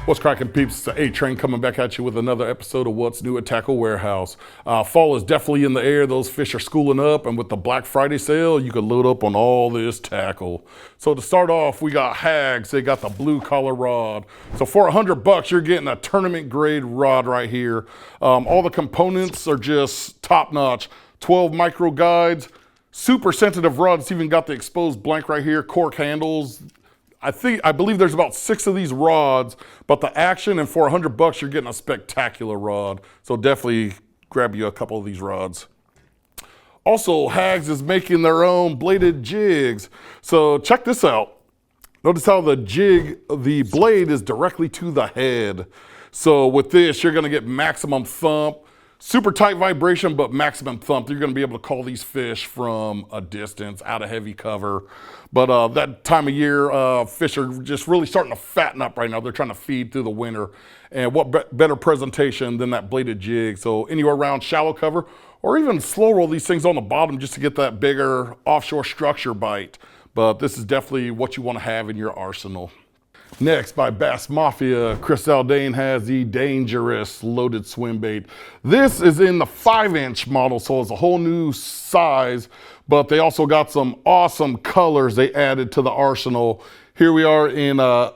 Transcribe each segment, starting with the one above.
What's cracking, peeps? It's the A-Train coming back at you with another episode of What's New at Tackle Warehouse. Fall is definitely in the air. Those fish are schooling up, and with the Black Friday sale, you can load up on all this tackle. So to start off, we got Hags. They got the blue collar rod. So for $100, you're getting a tournament grade rod right here. All the components are just top notch. 12 micro guides, super sensitive rod. It's even got the exposed blank right here, cork handles. I believe there's about 6 of these rods, but the action, and for $100, you're getting a spectacular rod. So definitely grab you a couple of these rods. Also, Hags is making their own bladed jigs. So check this out. Notice how the blade is directly to the head. So with this, you're gonna get maximum thump. Super tight vibration, but maximum thump. You're going to be able to call these fish from a distance, out of heavy cover. But that time of year, fish are just really starting to fatten up right now. They're trying to feed through the winter. And what better presentation than that bladed jig? So anywhere around shallow cover, or even slow roll these things on the bottom just to get that bigger offshore structure bite. But this is definitely what you want to have in your arsenal. Next, by Bass Mafia, Chris Aldane has the dangerous loaded swim bait. This is in the 5-inch model, so it's a whole new size, but they also got some awesome colors they added to the arsenal. Here we are in a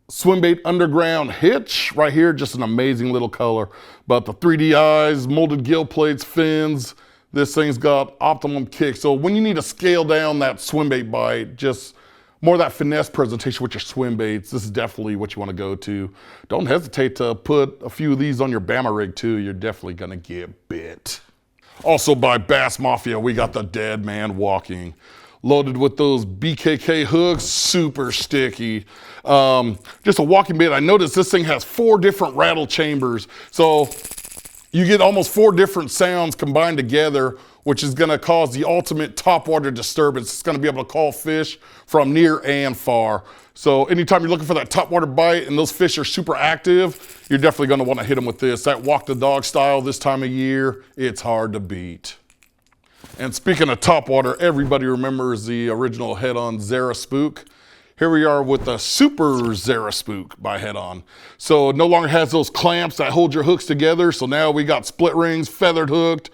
swim bait underground hitch right here, just an amazing little color. But the 3D eyes, molded gill plates, fins, this thing's got optimum kick. So when you need to scale down that swim bait bite, just more of that finesse presentation with your swim baits, this is definitely what you want to go to. Don't hesitate to put a few of these on your Bama rig too. You're definitely going to get bit. Also by Bass Mafia, we got the Dead Man Walking. Loaded with those BKK hooks, super sticky. Just a walking bait. I noticed this thing has 4 different rattle chambers. So you get almost 4 different sounds combined together, which is going to cause the ultimate topwater disturbance. It's going to be able to call fish from near and far. So anytime you're looking for that topwater bite and those fish are super active, you're definitely going to want to hit them with this. That walk the dog style this time of year, it's hard to beat. And speaking of topwater, everybody remembers the original Heddon Zara Spook. Here we are with the Super Zara Spook by Heddon. So it no longer has those clamps that hold your hooks together. So now we got split rings, feathered hooked,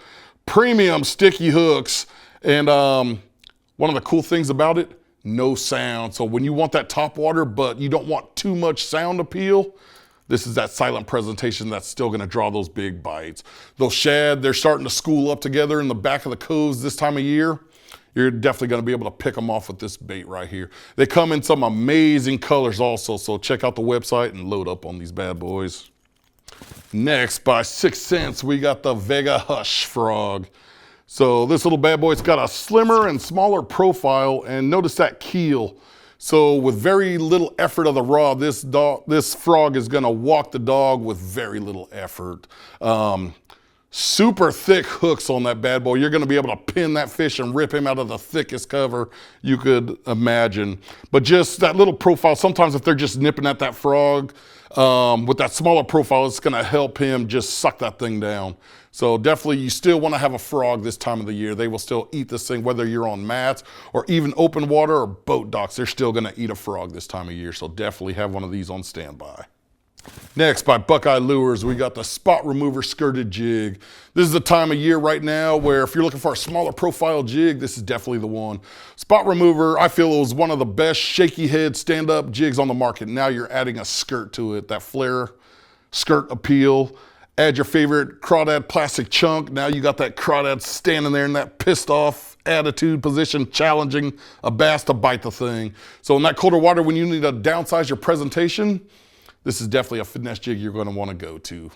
premium sticky hooks. And one of the cool things about it, no sound. So when you want that topwater, but you don't want too much sound appeal, this is that silent presentation that's still gonna draw those big bites. Those shad, they're starting to school up together in the back of the coves this time of year. You're definitely gonna be able to pick them off with this bait right here. They come in some amazing colors also, so check out the website and load up on these bad boys. Next, by 6 cents, we got the Vega Hush Frog. So this little bad boy's got a slimmer and smaller profile, and notice that keel. So with very little effort of the rod, this frog is gonna walk the dog with very little effort. Super thick hooks on that bad boy. You're gonna be able to pin that fish and rip him out of the thickest cover you could imagine. But just that little profile, sometimes if they're just nipping at that frog, with that smaller profile, it's gonna help him just suck that thing down. So definitely you still wanna have a frog this time of the year. They will still eat this thing, whether you're on mats or even open water or boat docks, they're still gonna eat a frog this time of year. So definitely have one of these on standby. Next, by Buckeye Lures, we got the Spot Remover Skirted Jig. This is the time of year right now where if you're looking for a smaller profile jig, this is definitely the one. Spot Remover, I feel it was one of the best shaky head stand-up jigs on the market. Now you're adding a skirt to it, that flare skirt appeal. Add your favorite crawdad plastic chunk. Now you got that crawdad standing there in that pissed off attitude position, challenging a bass to bite the thing. So in that colder water, when you need to downsize your presentation, this is definitely a finesse jig you're going to want to go to.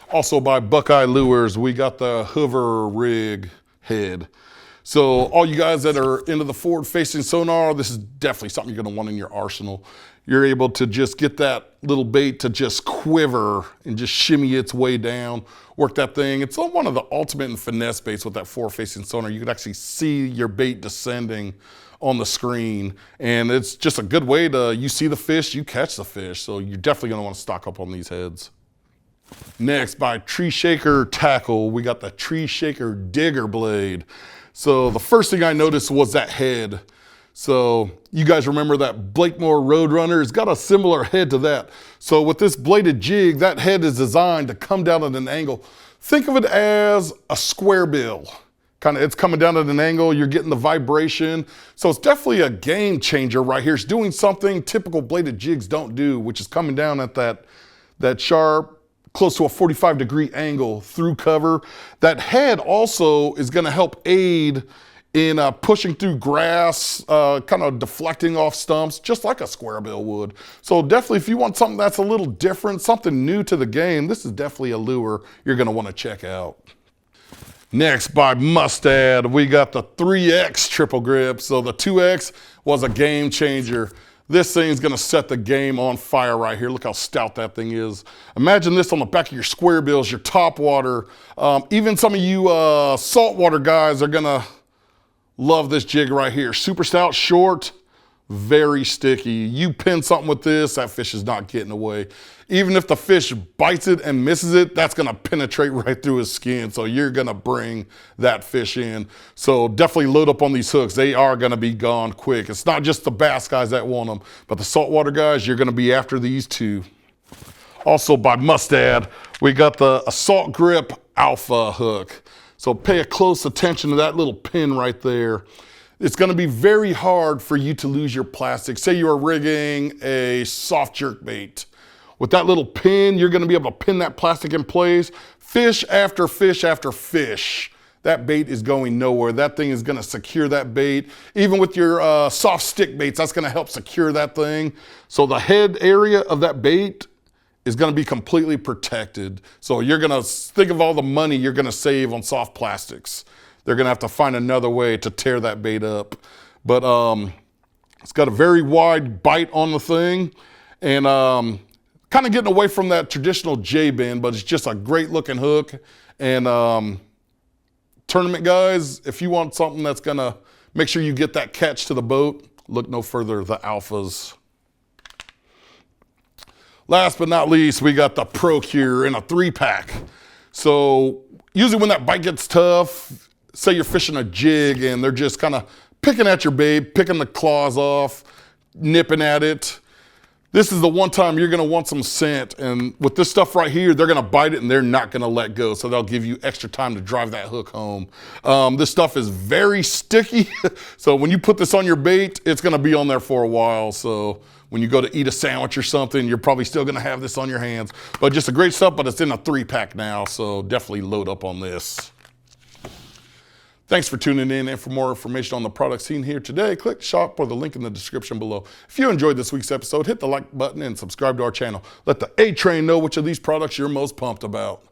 Also by Buckeye Lures, we got the hover rig head. So all you guys that are into the forward facing sonar, this is definitely something you're going to want in your arsenal. You're able to just get that little bait to just quiver and just shimmy its way down, work that thing. It's one of the ultimate in finesse baits with that forward facing sonar. You can actually see your bait descending on the screen, and it's just a good way to, you see the fish, you catch the fish. So you're definitely gonna want to stock up on these heads. Next, by Tree Shaker Tackle, we got the Tree Shaker Digger Blade. So the first thing I noticed was that head. So you guys remember that Blakemore Roadrunner? It's got a similar head to that. So with this bladed jig, that head is designed to come down at an angle. Think of it as a square bill. It's coming down at an angle, you're getting the vibration. So it's definitely a game changer right here. It's doing something typical bladed jigs don't do, which is coming down at that sharp, close to a 45-degree angle through cover. That head also is gonna help aid in pushing through grass, kind of deflecting off stumps, just like a square bill would. So definitely if you want something that's a little different, something new to the game, this is definitely a lure you're gonna wanna check out. Next, by Mustad, we got the 3X triple grip. So the 2X was a game changer. This thing's gonna set the game on fire right here. Look how stout that thing is. Imagine this on the back of your square bills, your topwater. Even some of you saltwater guys are gonna love this jig right here. Super stout, short, very sticky. You pin something with this, that fish is not getting away. Even if the fish bites it and misses it, that's gonna penetrate right through his skin. So you're gonna bring that fish in. So definitely load up on these hooks. They are gonna be gone quick. It's not just the bass guys that want them, but the saltwater guys, you're gonna be after these too. Also by Mustad, we got the Assault Grip Alpha hook. So pay a close attention to that little pin right there. It's gonna be very hard for you to lose your plastic. Say you are rigging a soft jerk bait. With that little pin, you're gonna be able to pin that plastic in place. Fish after fish after fish. That bait is going nowhere. That thing is gonna secure that bait. Even with your soft stick baits, that's gonna help secure that thing. So the head area of that bait is gonna be completely protected. So you're gonna think of all the money you're gonna save on soft plastics. They're gonna have to find another way to tear that bait up. But it's got a very wide bite on the thing, and kind of getting away from that traditional J-bend, but it's just a great looking hook. And tournament guys, if you want something that's gonna make sure you get that catch to the boat, look no further, the Alphas. Last but not least, we got the Procure in a 3-pack. So usually when that bite gets tough, say you're fishing a jig and they're just kind of picking at your bait, picking the claws off, nipping at it. This is the one time you're gonna want some scent, and with this stuff right here, they're gonna bite it and they're not gonna let go, so they'll give you extra time to drive that hook home. This stuff is very sticky, so when you put this on your bait, it's gonna be on there for a while, so when you go to eat a sandwich or something, you're probably still gonna have this on your hands. But just a great stuff, but it's in a 3-pack now, so definitely load up on this. Thanks for tuning in, and for more information on the products seen here today, click shop or the link in the description below. If you enjoyed this week's episode, hit the like button and subscribe to our channel. Let the A-Train know which of these products you're most pumped about.